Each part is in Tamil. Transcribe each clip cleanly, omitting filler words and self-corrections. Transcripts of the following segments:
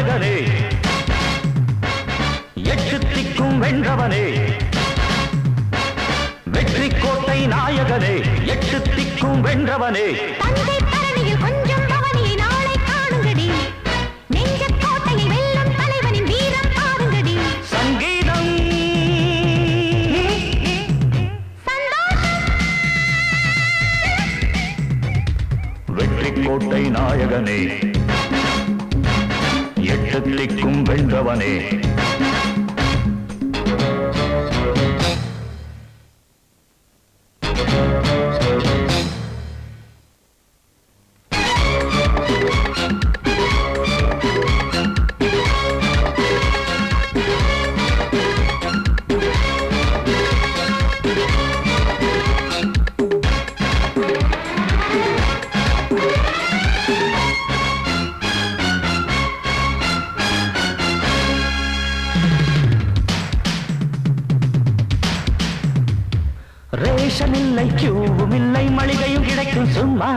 நாயகனே எட்டு திக்கும் வென்றவனே வெற்றி கோட்டை நாயகனே எட்டு திக்கும் வென்றவனே தந்தை தரணியில் கொஞ்சம் பவனியை நாளை காணுங்கடி நெஞ்ச கோட்டையை வெல்லும் தலைவனின் வீரம் பாருங்கடி சங்கீதம் வெற்றி கோட்டை நாயகனே எட்டு திக்கும் வென்றவனே ரேஷன் இல்லை கியூவும் இல்லை மளிகையும் கிடைக்கும் சும்மா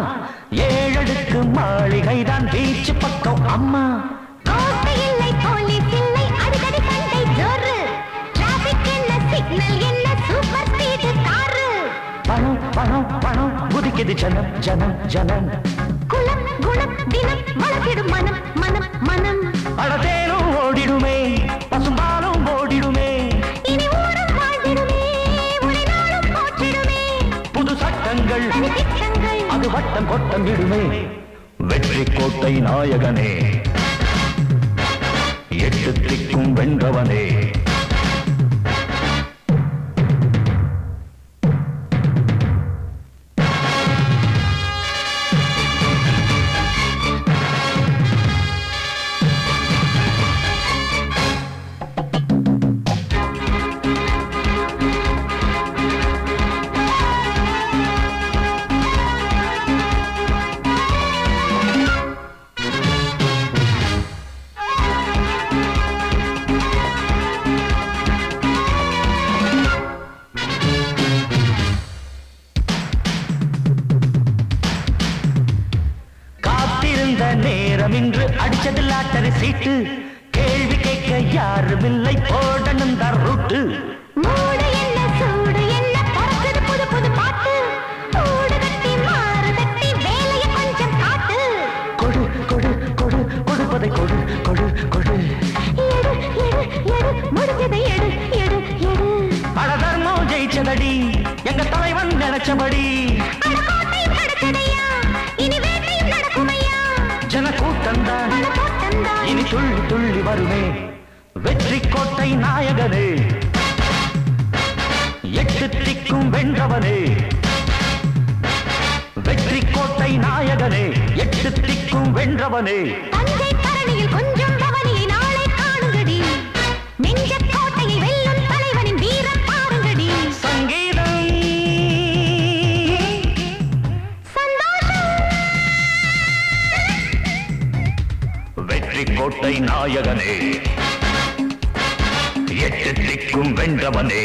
ஏழடுக்கு மாளிகைதான் பீச்சு பக்கம் அம்மா கோட்டை இல்லை போலீஸ் இல்லை அடிக்கடி சண்டை ஜோறு டிராபிக் என்ன சிக்னல் என்ன சூப்பர் ஸ்பீடு காரு பணம் பணம் பணம் குதிக்குது ஜனம் ஜனம் ஜனம் குலம் குணம் தினம் வளர்த்திடும் மனம் மனம் மனம் அடதேனும் ஓடிடுமே பசும்பாலும் ஓடிடுமே இனி ஊரும் வாழ்ந்திடுமே உனை நாளும் போற்றிடுமே புது சட்டங்கள் தனி திட்டங்கள் அது வட்டம் கொட்டம் விடுமே வெற்றி கோட்டை நாயகனே எட்டு திக்கும் வென்றவனே நேரம் இன்று அடிச்சது லாட்டரி சீட்டு கேள்வி கேட்க யாரும் இல்லை போடணும் தான் ரூட்டு மூடு என்ன சூடு என்ன பறக்குது புது புது பாட்டு கூடு கட்டி மாறு தட்டி வேலையை கொஞ்சம் காட்டு கொடு கொடு கொடு கொடுப்பதை கொடு கொடு கொடு எடு எடு எடு முடிஞ்சதை எடு எடு எடு பல தர்மம் ஜெயிச்சதடி எங்க தலைவன் நினைச்சபடி கோட்டை படுத்ததையா இனி வேட்டையும் நடக்குமையா ஜன கூட்டம்தான் இனி துள்ளி துள்ளி வருமே வெற்றி கோட்டை நாயகனே எட்டு திக்கும் வென்றவனே வெற்றி கோட்டை நாயகனே எட்டு திக்கும் வென்றவனே தந்தை தரணியில் கொஞ்சம் பவனியை நாளை காணுங்கடி நெஞ்ச கோட்டையை வெல்லும் தலைவனின் வீரம் பாருங்கடி சங்கீதம் சந்தோஷம் வெற்றி கோட்டை நாயகனே எட்டு திக்கும் வென்றவனே